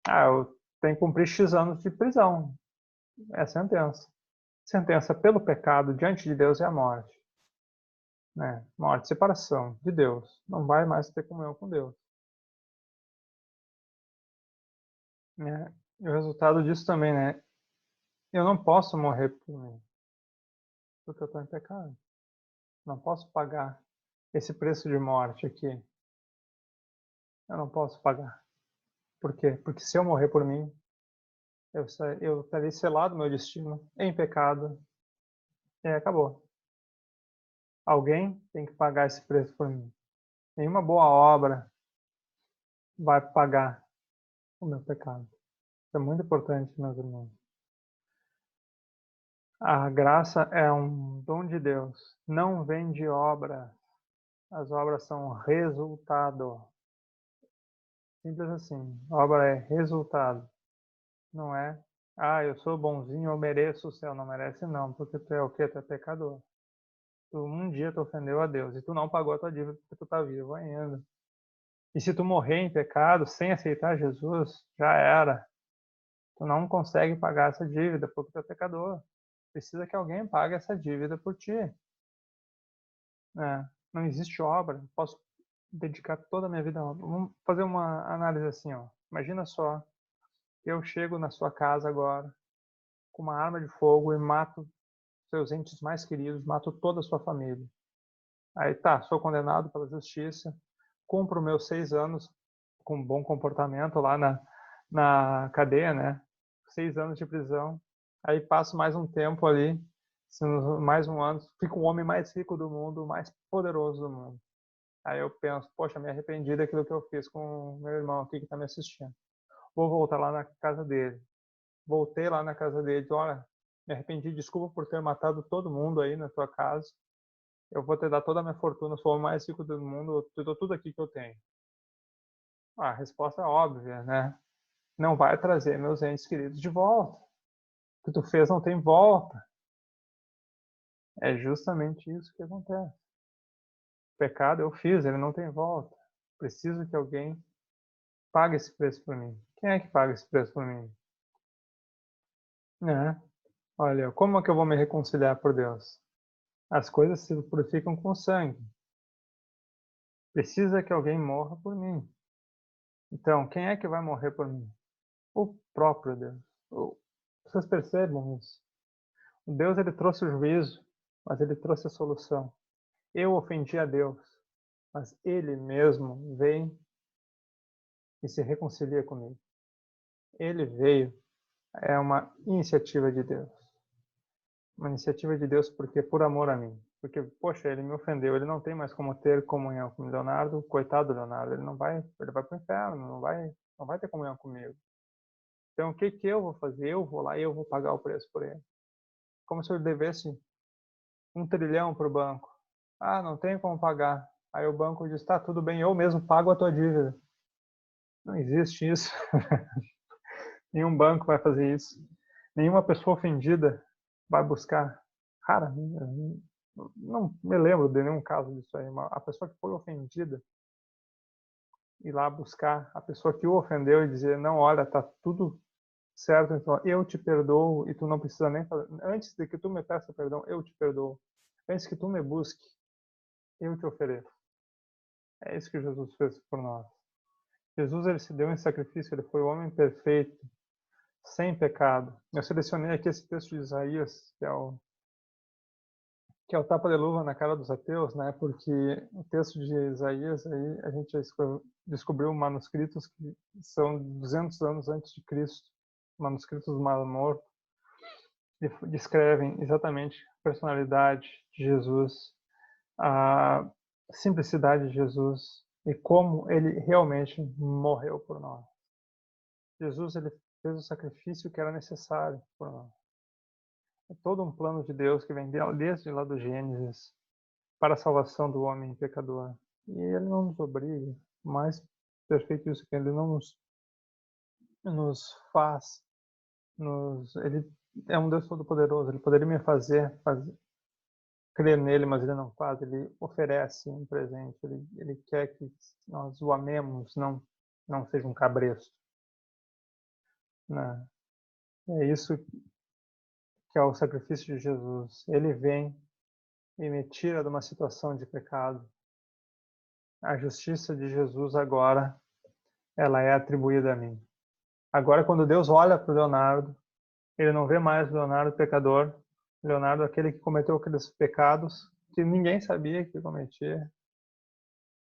Ah, eu tenho que cumprir X anos de prisão. É a sentença. Sentença pelo pecado diante de Deus é a morte. Né? Morte, separação de Deus. Não vai mais ter comunhão com Deus. Né? E o resultado disso também, né? Eu não posso morrer por mim, porque eu estou em pecado. Não posso pagar esse preço de morte aqui. Eu não posso pagar. Por quê? Porque se eu morrer por mim, eu estarei selado meu destino em pecado e acabou. Alguém tem que pagar esse preço por mim. Nenhuma boa obra vai pagar o meu pecado. Isso é muito importante, meus irmãos. A graça é um dom de Deus. Não vem de obra. As obras são resultado. Simples assim. Obra é resultado. Não é, ah, eu sou bonzinho, eu mereço o céu. Não merece não, porque tu é o quê? Tu é pecador. Tu um dia tu ofendeu a Deus e tu não pagou a tua dívida porque tu tá vivo ainda. E se tu morrer em pecado sem aceitar Jesus, já era. Tu não consegue pagar essa dívida porque tu é pecador. Precisa que alguém pague essa dívida por ti. Não existe obra. Posso dedicar toda a minha vida a obra. Vamos fazer uma análise assim, ó. Imagina só, eu chego na sua casa agora com uma arma de fogo e mato seus entes mais queridos, mato toda a sua família. Aí tá, sou condenado pela justiça, cumpro meus 6 anos com bom comportamento lá na cadeia, né? 6 anos de prisão. Aí passo mais um tempo ali, mais um ano, fico o homem mais rico do mundo, mais poderoso do mundo. Aí eu penso, poxa, me arrependi daquilo que eu fiz com o meu irmão aqui que está me assistindo. Vou voltar lá na casa dele. Voltei lá na casa dele, olha, me arrependi, desculpa por ter matado todo mundo aí na tua casa. Eu vou te dar toda a minha fortuna, sou o mais rico do mundo, eu te dou tudo aqui que eu tenho. A resposta é óbvia, né? Não vai trazer meus entes queridos de volta. O que tu fez não tem volta. É justamente isso que acontece. O pecado eu fiz, ele não tem volta. Preciso que alguém pague esse preço por mim. Quem é que paga esse preço por mim? Né? Olha, como é que eu vou me reconciliar por Deus? As coisas se purificam com sangue. Precisa que alguém morra por mim. Então, quem é que vai morrer por mim? O próprio Deus. Vocês percebam isso? O Deus ele trouxe o juízo, mas ele trouxe a solução. Eu ofendi a Deus, mas ele mesmo vem e se reconcilia comigo. Ele veio. É uma iniciativa de Deus. Uma iniciativa de Deus porque por amor a mim. Porque, poxa, ele me ofendeu, ele não tem mais como ter comunhão com o Leonardo, coitado do Leonardo, ele vai para o inferno, não vai ter comunhão comigo. Então, o que que eu vou fazer? Eu vou lá e eu vou pagar o preço por ele. Como se eu devesse 1 trilhão para o banco. Ah, não tem como pagar. Aí o banco diz, tá, tudo bem, eu mesmo pago a tua dívida. Não existe isso. Nenhum banco vai fazer isso. Nenhuma pessoa ofendida vai buscar. Cara, não me lembro de nenhum caso disso aí. A pessoa que foi ofendida ir lá buscar a pessoa que o ofendeu e dizer, não, olha, tá tudo certo, então eu te perdoo e tu não precisa nem fazer. Antes de que tu me peça perdão, eu te perdoo. Antes que tu me busque, eu te ofereço. É isso que Jesus fez por nós. Jesus, ele se deu em sacrifício, ele foi o homem perfeito, sem pecado. Eu selecionei aqui esse texto de Isaías, que é o tapa de luva na cara dos ateus, né? Porque o texto de Isaías, aí a gente descobriu manuscritos que são 200 anos antes de Cristo, manuscritos do Mar Morto, que descrevem exatamente a personalidade de Jesus, a simplicidade de Jesus e como ele realmente morreu por nós. Jesus, ele fez o sacrifício que era necessário por nós. É todo um plano de Deus que vem desde lá do Gênesis para a salvação do homem pecador. E ele não nos obriga, mais perfeito isso, que ele não nos faz, ele é um Deus todo-poderoso, ele poderia me fazer crer nele, mas ele não faz, ele oferece um presente, ele quer que nós o amemos, não seja um cabresto. Né? É isso que é o sacrifício de Jesus. Ele vem e me tira de uma situação de pecado. A justiça de Jesus agora, ela é atribuída a mim. Agora, quando Deus olha para o Leonardo, ele não vê mais o Leonardo pecador, Leonardo aquele que cometeu aqueles pecados que ninguém sabia que cometia,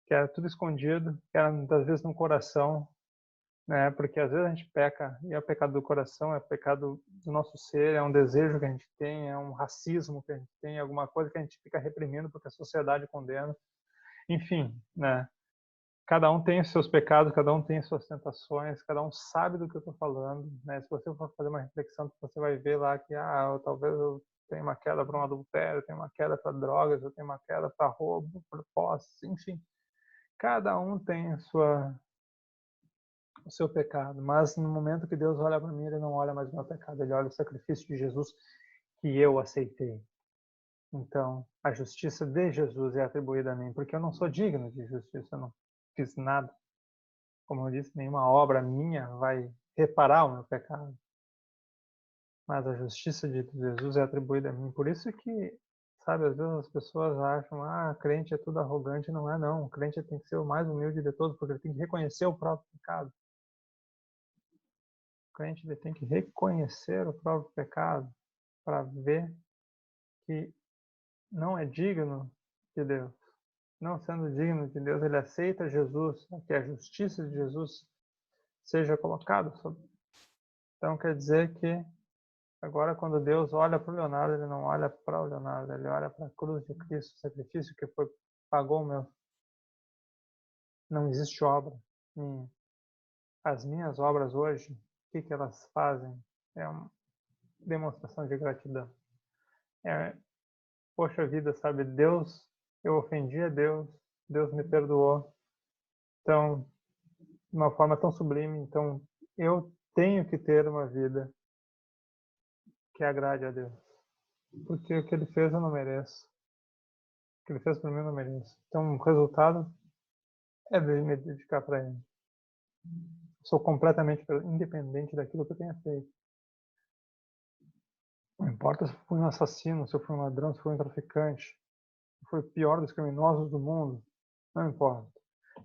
que era tudo escondido, que era muitas vezes no coração, né? Porque às vezes a gente peca, e é o pecado do coração, é o pecado do nosso ser, é um desejo que a gente tem, é um racismo que a gente tem, alguma coisa que a gente fica reprimindo porque a sociedade condena. Enfim, né? Cada um tem os seus pecados, cada um tem as suas tentações, cada um sabe do que eu estou falando, né? Se você for fazer uma reflexão, você vai ver lá que, talvez eu tenha uma queda para um adultério, eu tenho uma queda para drogas, eu tenho uma queda para roubo, para posse, enfim. Cada um tem o seu pecado, mas no momento que Deus olha para mim, ele não olha mais o meu pecado, ele olha o sacrifício de Jesus que eu aceitei. Então, a justiça de Jesus é atribuída a mim, porque eu não sou digno de justiça, eu não fiz nada. Como eu disse, nenhuma obra minha vai reparar o meu pecado. Mas a justiça de Jesus é atribuída a mim. Por isso que, sabe, às vezes as pessoas acham, crente é tudo arrogante. Não é, não. O crente tem que ser o mais humilde de todos, porque ele tem que reconhecer o próprio pecado. O crente ele tem que reconhecer o próprio pecado para ver que não é digno de Deus. Não sendo digno de Deus, ele aceita Jesus, que a justiça de Jesus seja colocada sobre. Então quer dizer que agora, quando Deus olha para o Leonardo, ele não olha para o Leonardo, ele olha para a cruz de Cristo, o sacrifício que pagou o meu. Não existe obra minha. As minhas obras hoje, o que elas fazem? É uma demonstração de gratidão. Poxa vida, sabe, Deus, eu ofendi a Deus, Deus me perdoou. Então, de uma forma tão sublime, então eu tenho que ter uma vida que agrade a Deus. Porque o que ele fez eu não mereço. O que ele fez por mim eu não mereço. Então, o resultado é me dedicar para ele. Sou completamente independente daquilo que eu tenha feito. Não importa se eu fui um assassino, se eu fui um ladrão, se eu fui um traficante, se eu fui o pior dos criminosos do mundo. Não importa.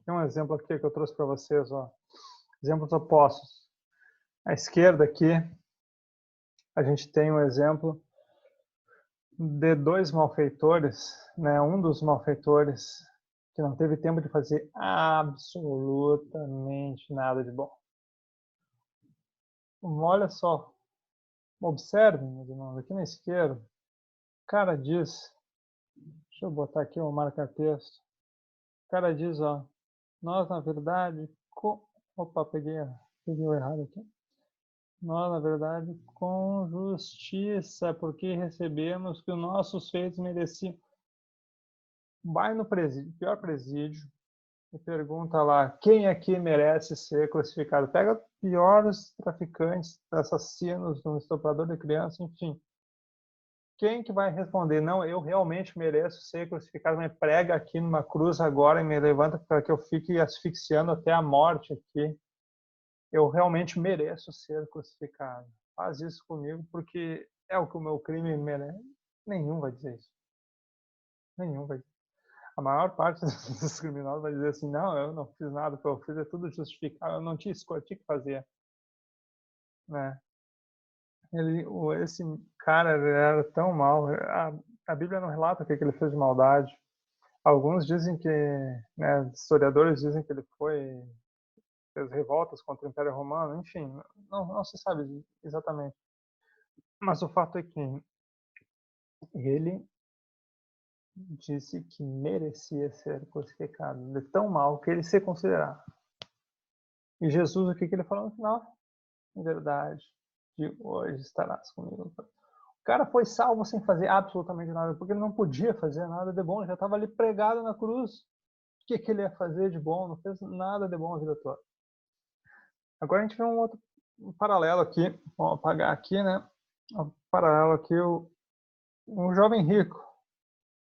Tem um exemplo aqui que eu trouxe para vocês, ó. Exemplos opostos. À esquerda aqui, a gente tem um exemplo de dois malfeitores, né? Um dos malfeitores que não teve tempo de fazer absolutamente nada de bom. Olha só, observem, meus irmãos, aqui na esquerda, o cara diz, deixa eu botar aqui o marca-texto, o cara diz, ó, nós na verdade, opa, peguei o errado aqui. Nós, na verdade, com justiça, porque recebemos que os nossos feitos mereciam. Vai no presídio, pior presídio, e pergunta lá, quem aqui merece ser crucificado? Pega piores traficantes, assassinos, um estuprador de criança, enfim. Quem que vai responder? Não, eu realmente mereço ser crucificado, me prega aqui numa cruz agora e me levanta para que eu fique asfixiando até a morte aqui. Eu realmente mereço ser crucificado. Faz isso comigo porque é o que o meu crime merece. Nenhum vai dizer isso. Nenhum vai dizer. A maior parte dos criminosos vai dizer assim, não, eu não fiz nada, o que eu fiz é tudo justificado, eu não tinha escolha, tinha que fazer, né? Esse cara ele era tão mal, a Bíblia não relata o que ele fez de maldade. Alguns dizem que, né, historiadores dizem que ele fez revoltas contra o Império Romano, enfim, não se sabe exatamente. Mas o fato é que ele disse que merecia ser crucificado, de tão mal que ele se considerava. E Jesus, o que ele falou no final? Em verdade, de hoje estarás comigo. O cara foi salvo sem fazer absolutamente nada, porque ele não podia fazer nada de bom, ele já estava ali pregado na cruz. O que ele ia fazer de bom? Não fez nada de bom a vida toda. Agora a gente vê um outro paralelo aqui, vamos apagar aqui, né? Um paralelo aqui, um jovem rico,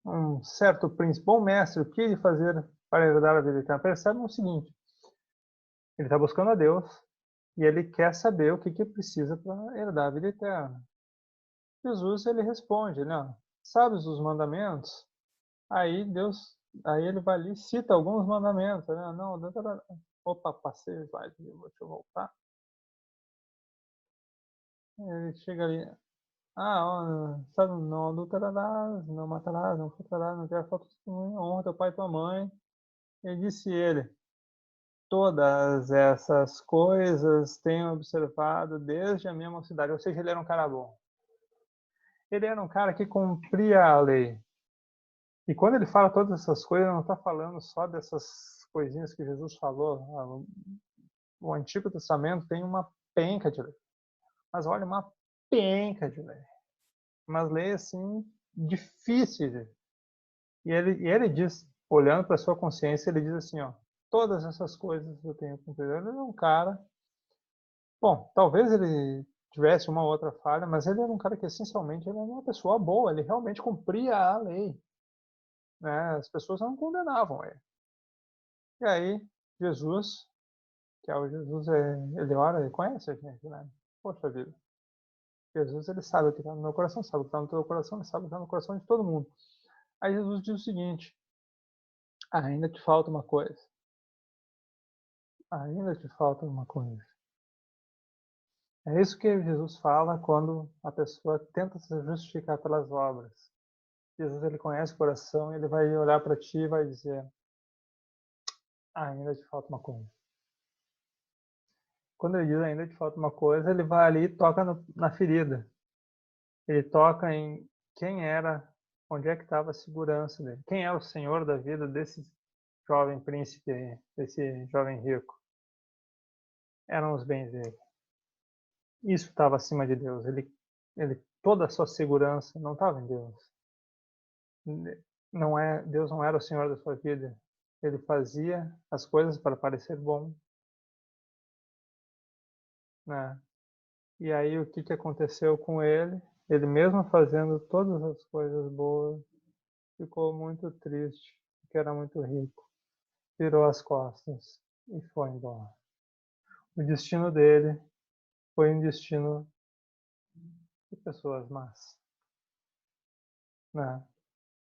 um certo príncipe, bom mestre, o que ele fazer para herdar a vida eterna? Percebe o seguinte, ele está buscando a Deus e ele quer saber o que precisa para herdar a vida eterna. Jesus, ele responde, não, sabes os mandamentos? Aí Deus, aí ele vai ali e cita alguns mandamentos, né? Não, opa, passei o slide, deixa eu voltar. Ele chega ali, sabe, não adulterarás, não matarás, não furtarás, não terás falta de testemunho, honra teu pai e tua mãe. E disse ele, todas essas coisas tenho observado desde a minha mocidade. Ou seja, ele era um cara bom. Ele era um cara que cumpria a lei. E quando ele fala todas essas coisas, ele não está falando só dessas coisinhas que Jesus falou. O Antigo Testamento tem uma penca de lei. Mas olha, uma penca de lei. Umas leis assim, difíceis. E ele diz, olhando para sua consciência, ele diz assim, ó, todas essas coisas eu tenho cumprido. Ele é um cara, bom, talvez ele tivesse uma outra falha, mas ele era um cara que essencialmente ele era uma pessoa boa, ele realmente cumpria a lei, né? As pessoas não condenavam ele. E aí, Jesus, que é o Jesus, ele ora, ele conhece a gente, né? Poxa vida. Jesus, ele sabe o que está no meu coração, sabe o que está no teu coração, ele sabe o que está no coração de todo mundo. Aí Jesus diz o seguinte, ainda te falta uma coisa. Ainda te falta uma coisa. É isso que Jesus fala quando a pessoa tenta se justificar pelas obras. Jesus, ele conhece o coração, ele vai olhar para ti e vai dizer, ainda te falta uma coisa. Quando ele diz ainda te falta uma coisa, ele vai ali e toca na ferida. Ele toca em quem era, onde é que estava a segurança dele. Quem é o Senhor da vida desse jovem príncipe, desse jovem rico? Eram os bens dele. Isso estava acima de Deus. Toda a sua segurança não estava em Deus. Deus não era o Senhor da sua vida. Ele fazia as coisas para parecer bom, né? E aí o que aconteceu com ele? Ele mesmo fazendo todas as coisas boas, ficou muito triste, porque era muito rico. Virou as costas e foi embora. O destino dele foi um destino de pessoas más, né?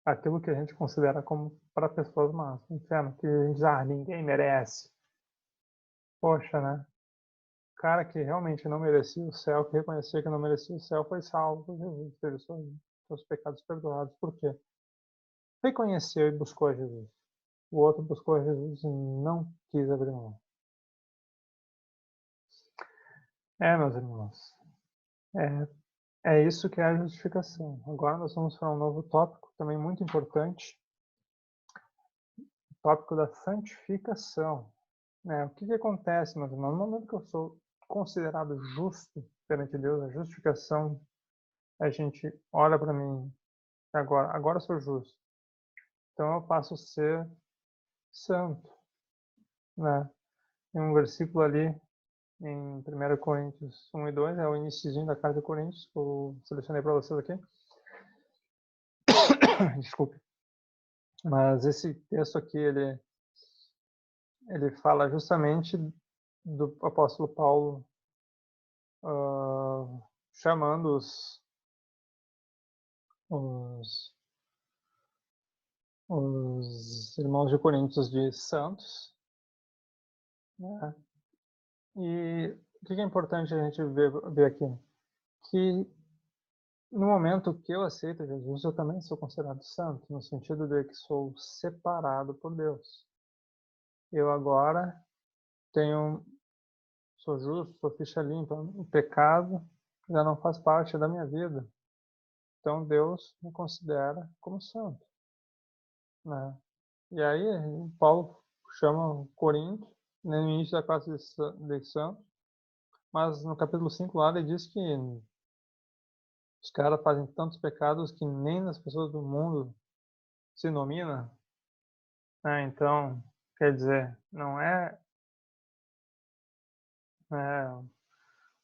Aquilo que a gente considera como para pessoas más. Inferno, que a gente diz, ninguém merece. Poxa, né? O cara que realmente não merecia o céu, que reconhecia que não merecia o céu, foi salvo por Jesus, teve seus pecados perdoados. Por quê? Reconheceu e buscou a Jesus. O outro buscou a Jesus e não quis abrir mão. Meus irmãos, é isso que é a justificação. Agora nós vamos para um novo tópico, também muito importante, o tópico da santificação. O que acontece, meus irmãos? No momento que eu sou considerado justo perante Deus, a justificação, a gente olha para mim, agora eu sou justo. Então eu passo a ser santo, né? Tem um versículo ali em 1 Coríntios 1 e 2, é o iniciozinho da carta de Coríntios, que eu selecionei para vocês aqui. Desculpe. Mas esse texto aqui, ele fala justamente do apóstolo Paulo chamando os os irmãos de Coríntios de santos, né? E o que é importante a gente ver aqui? Que no momento que eu aceito Jesus, eu também sou considerado santo, no sentido de que sou separado por Deus. Eu agora sou justo, sou ficha limpa, o pecado já não faz parte da minha vida. Então Deus me considera como santo, né? E aí Paulo chama Corinto no início da classe de santos, mas no capítulo 5 lá ele diz que os caras fazem tantos pecados que nem nas pessoas do mundo se nomina, né? Então, quer dizer, não é,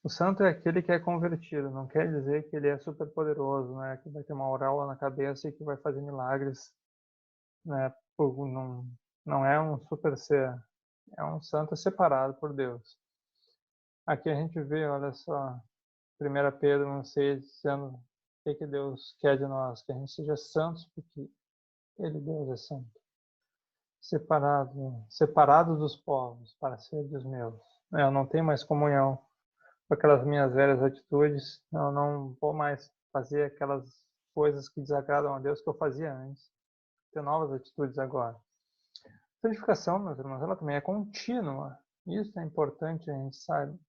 o santo é aquele que é convertido, não quer dizer que ele é super poderoso, né? Que vai ter uma auréola na cabeça e que vai fazer milagres, né? Não é um super ser, é um santo separado por Deus. Aqui a gente vê, olha só, 1 Pedro 1,6 dizendo o que Deus quer de nós, que a gente seja santos porque Ele, Deus, é santo. Separado dos povos para ser dos meus. Eu não tenho mais comunhão com aquelas minhas velhas atitudes, eu não vou mais fazer aquelas coisas que desagradam a Deus que eu fazia antes. Ter novas atitudes agora. A santificação, meus irmãos, ela também é contínua. Isso é importante a gente saber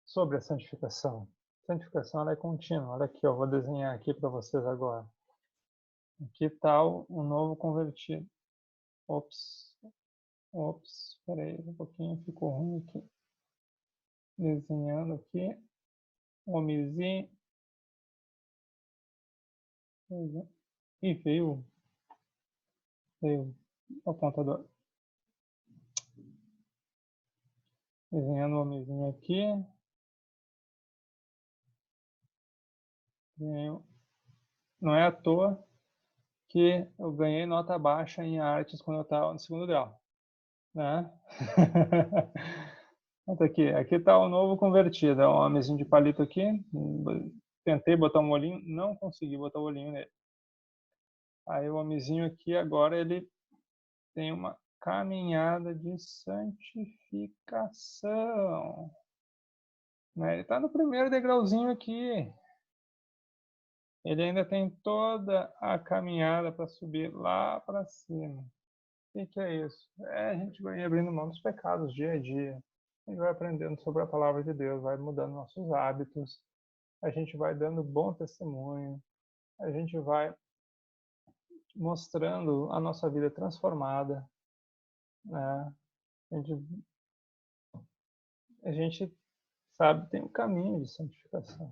sobre a santificação. A santificação ela é contínua. Olha aqui, eu vou desenhar aqui para vocês agora. Aqui está o novo convertido. Ops, peraí, um pouquinho, ficou ruim aqui. Desenhando aqui, homenzinho. E veio o apontador. Desenhando o homenzinho aqui. Não é à toa que eu ganhei nota baixa em artes quando eu estava no segundo grau, né? Aqui está o novo convertido, é um homenzinho de palito aqui. Tentei botar um olhinho, não consegui botar o olhinho nele. Aí o homenzinho aqui agora ele tem uma caminhada de santificação, né? Ele está no primeiro degrauzinho aqui. Ele ainda tem toda a caminhada para subir lá para cima. O que é isso? A gente vai abrindo mão dos pecados dia a dia. A gente vai aprendendo sobre a palavra de Deus, vai mudando nossos hábitos, a gente vai dando bom testemunho, a gente vai mostrando a nossa vida transformada, né? A gente sabe, tem um caminho de santificação.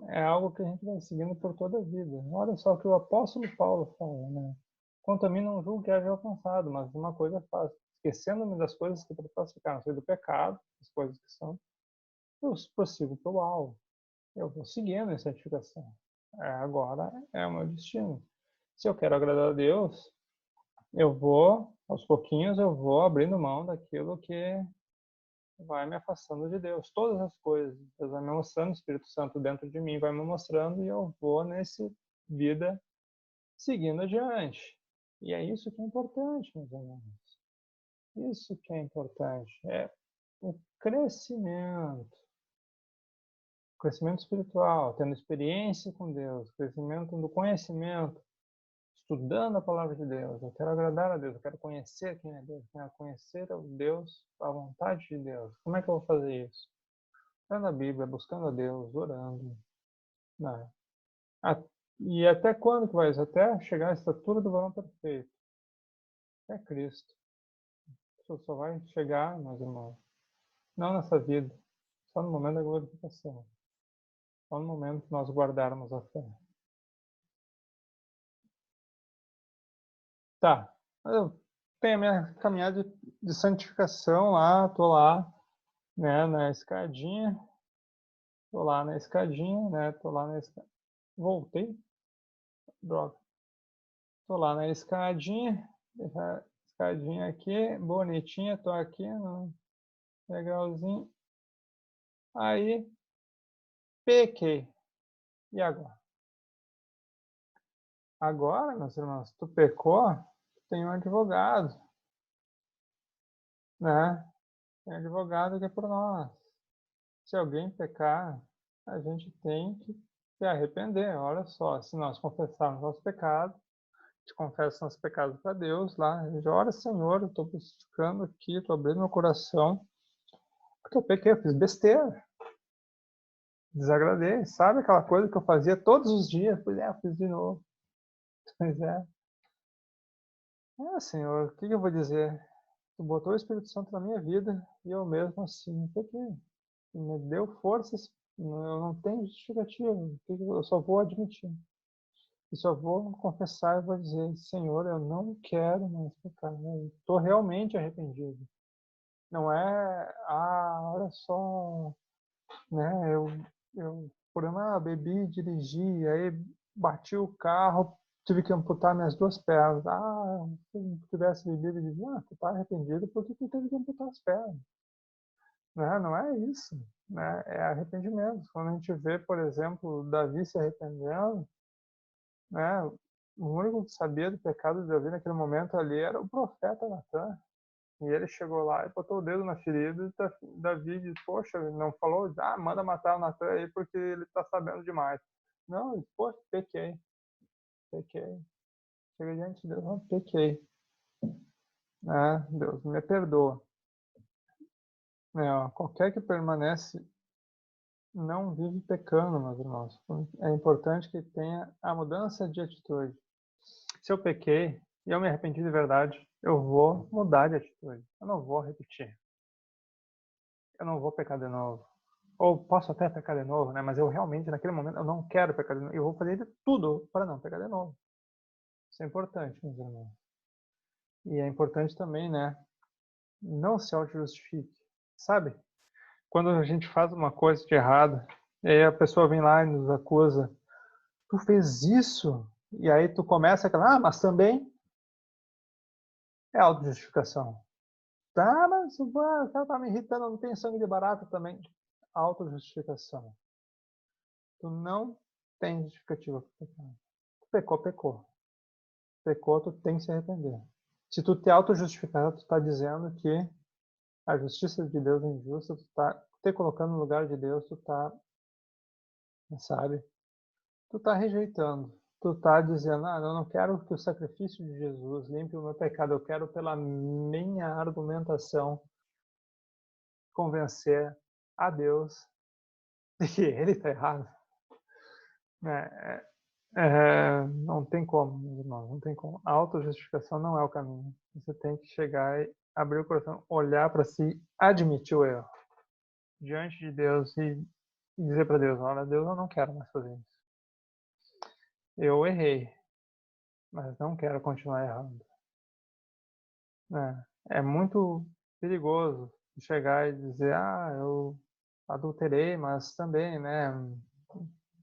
É algo que a gente vai seguindo por toda a vida. Olha só o que o apóstolo Paulo fala, né? Quanto a mim não julgo que haja alcançado, mas uma coisa faço, esquecendo-me das coisas que para trás ficaram, sei do pecado, as coisas que são, eu prossigo pelo alvo. Eu vou seguindo em santificação. Agora é o meu destino. Se eu quero agradar a Deus, eu vou, aos pouquinhos, eu vou abrindo mão daquilo que vai me afastando de Deus. Todas as coisas. Deus vai me mostrando, o Espírito Santo dentro de mim vai me mostrando e eu vou nessa vida seguindo adiante. E é isso que é importante, meus irmãos. Isso que é importante. É o crescimento. Crescimento espiritual, tendo experiência com Deus, crescimento do conhecimento, estudando a palavra de Deus. Eu quero agradar a Deus, eu quero conhecer quem é Deus, eu quero conhecer o Deus, a vontade de Deus. Como é que eu vou fazer isso? Lendo a Bíblia, buscando a Deus, orando. Né? E até quando que vai isso? Até chegar à estatura do varão perfeito. É Cristo. Isso só vai chegar, meus irmãos, não nessa vida, só no momento da glorificação. Só no momento que nós guardarmos a fé. Tá. Eu tenho a minha caminhada de santificação lá, tô lá, né, na escadinha. Tô lá na escadinha, né? Tô lá na escadinha. Voltei. Droga. Tô lá na escadinha. Escadinha aqui, bonitinha. Tô aqui no degrauzinho. Aí, pequei. E agora? Agora, meus irmãos, tu pecou, tem um advogado, né? Tem um advogado que é por nós. Se alguém pecar, a gente tem que se arrepender. Olha só, se nós confessarmos nosso pecado, a gente confessa nosso pecado para Deus lá. A gente ora, Senhor, eu estou buscando aqui, estou abrindo meu coração, porque eu pequei, eu fiz besteira, desagradei. Sabe aquela coisa que eu fazia todos os dias? Pois é, eu fiz de novo. Pois é. Senhor, o que eu vou dizer? Tu botou o Espírito Santo na minha vida e eu mesmo assim pequei. Me deu forças, eu não tenho justificativa, eu só vou admitir. Eu só vou confessar e vou dizer, Senhor, eu não quero mais pecar, eu estou realmente arrependido. Não é, olha só, né, eu por uma bebi, dirigi, aí bati o carro, tive que amputar minhas duas pernas. Se eu tivesse bebido, eu dizia, tu tá arrependido, por que tu teve que amputar as pernas? Né? Não é isso, né? É arrependimento. Quando a gente vê, por exemplo, Davi se arrependendo, né? O único que sabia do pecado de Davi naquele momento ali era o profeta Natan. E ele chegou lá e botou o dedo na ferida e Davi disse, poxa, não falou, manda matar o Natan aí porque ele está sabendo demais. Não, ele disse, poxa, pequei. Cheguei diante de Deus, não, pequei. Deus, me perdoa. Qualquer que permanece não vive pecando, meus irmãos. É importante que tenha a mudança de atitude. Se eu pequei e eu me arrependi de verdade, eu vou mudar de atitude. Eu não vou repetir. Eu não vou pecar de novo. Ou posso até pecar de novo, né? Mas eu realmente, naquele momento, eu não quero pecar de novo. Eu vou fazer de tudo para não pecar de novo. Isso é importante, meus irmãos. E é importante também, né? Não se auto-justifique. Sabe? Quando a gente faz uma coisa de errado, e aí a pessoa vem lá e nos acusa, tu fez isso? E aí tu começa aquela, mas também é autojustificação. Tá, mas o cara tá me irritando, não tem sangue de barata também. Autojustificação. Tu não tem justificativa para pecar. Tu pecou, pecou. Pecou, tu tem que se arrepender. Se tu te autojustificar, tu tá dizendo que a justiça de Deus é injusta, tu tá te colocando no lugar de Deus, tu tá, sabe? Tu tá rejeitando. Tu tá dizendo, eu não quero que o sacrifício de Jesus limpe o meu pecado, eu quero pela minha argumentação convencer a Deus de que ele está errado. Não tem como, meus irmãos, não tem como. A autojustificação não é o caminho. Você tem que chegar e abrir o coração, olhar para si, admitir o erro diante de Deus e dizer para Deus, olha, Deus, eu não quero mais fazer isso. Eu errei, mas não quero continuar errando. É muito perigoso chegar e dizer, eu adulterei, mas também, né,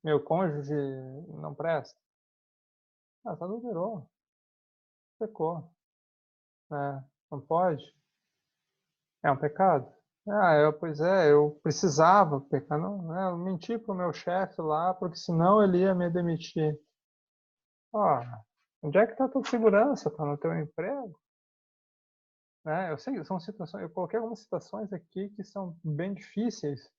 meu cônjuge não presta. Você adulterou, pecou, né? Não pode? É um pecado? Pois é, eu precisava pecar, não, né? Eu menti pro meu chefe lá, porque senão ele ia me demitir. Onde é que está a tua segurança? Está no teu emprego? Né? Eu sei, são situações, eu coloquei algumas situações aqui que são bem difíceis,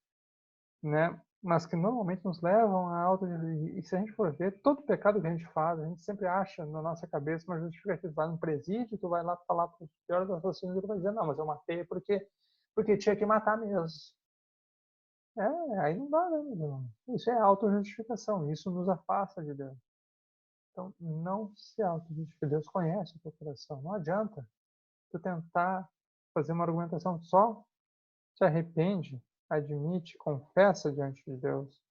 né? Mas que normalmente nos levam a auto. E se a gente for ver, todo pecado que a gente faz, a gente sempre acha na nossa cabeça uma justificativa. Tu vai no presídio, tu vai lá falar para os piores assassinos, ele vai dizer, não, mas eu matei porque tinha que matar mesmo. Aí não dá, né, meu irmão? Isso é autojustificação, isso nos afasta de Deus. Então, não se autojustifique. Deus conhece o teu coração. Não adianta tu tentar fazer uma argumentação, só se arrepende, admite, confessa diante de Deus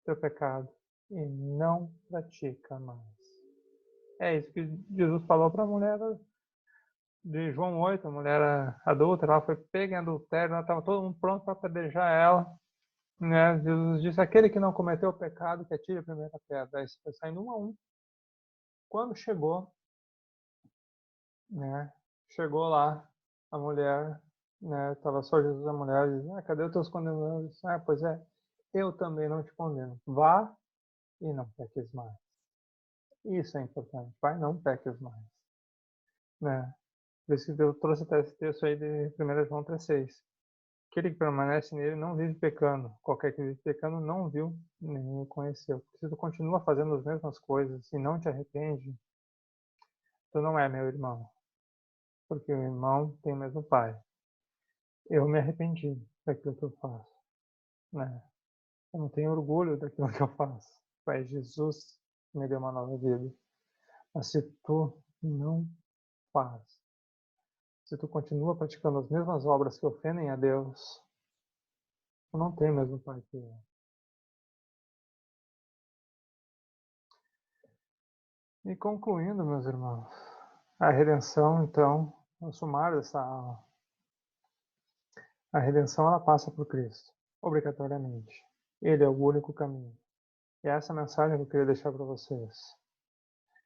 teu pecado e não pratica mais. É isso que Jesus falou para a mulher de João 8, a mulher adulta, ela foi pega em adultério, estava todo mundo pronto para apedrejar ela. Né? Jesus disse, aquele que não cometeu o pecado, que atire a primeira pedra. Aí foi saindo um a um. Quando chegou, né? Chegou lá a mulher, né? Tava só Jesus e a mulher, diz, cadê os teus condenados? Pois é, eu também não te condeno. Vá e não peques mais. Isso é importante. Pai, não peques mais. Né? Por isso que eu trouxe até esse texto aí de 1 João 3,6. Aquele que permanece nele não vive pecando. Qualquer que vive pecando não viu nem o conheceu. Porque se tu continua fazendo as mesmas coisas e não te arrepende, tu não é meu irmão. Porque o irmão tem o mesmo pai. Eu me arrependi daquilo que eu faço. Né? Eu não tenho orgulho daquilo que eu faço. Pai, Jesus me deu uma nova vida. Mas se tu não faz, se tu continua praticando as mesmas obras que ofendem a Deus, tu não tem o mesmo pai que eu. E concluindo, meus irmãos, a redenção, então, no sumário dessa aula, a redenção ela passa por Cristo, obrigatoriamente. Ele é o único caminho. E essa é a mensagem que eu queria deixar para vocês.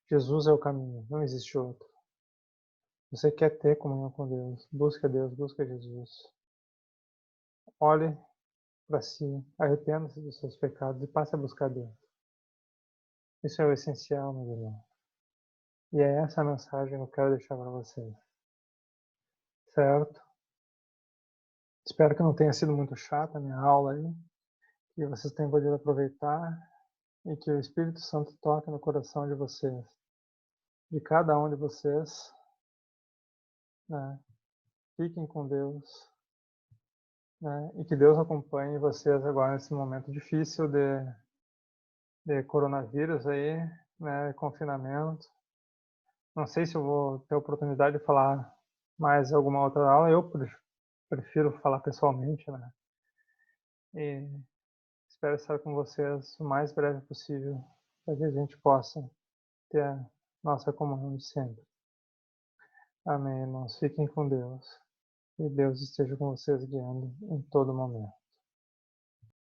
Jesus é o caminho, não existe outro. Você quer ter comunhão com Deus, busca Jesus. Olhe para si, arrependa-se dos seus pecados e passe a buscar Deus. Isso é o essencial, meu irmão. E é essa a mensagem que eu quero deixar para vocês. Certo? Espero que não tenha sido muito chata a minha aula aí, que vocês tenham podido aproveitar e que o Espírito Santo toque no coração de vocês, de cada um de vocês, né? Fiquem com Deus, né? E que Deus acompanhe vocês agora nesse momento difícil de coronavírus aí, né? Confinamento. Não sei se eu vou ter oportunidade de falar mais alguma outra aula, eu prefiro falar pessoalmente, né? E espero estar com vocês o mais breve possível, para que a gente possa ter a nossa comunhão de sempre. Amém, irmãos. Fiquem com Deus. E Deus esteja com vocês guiando em todo momento.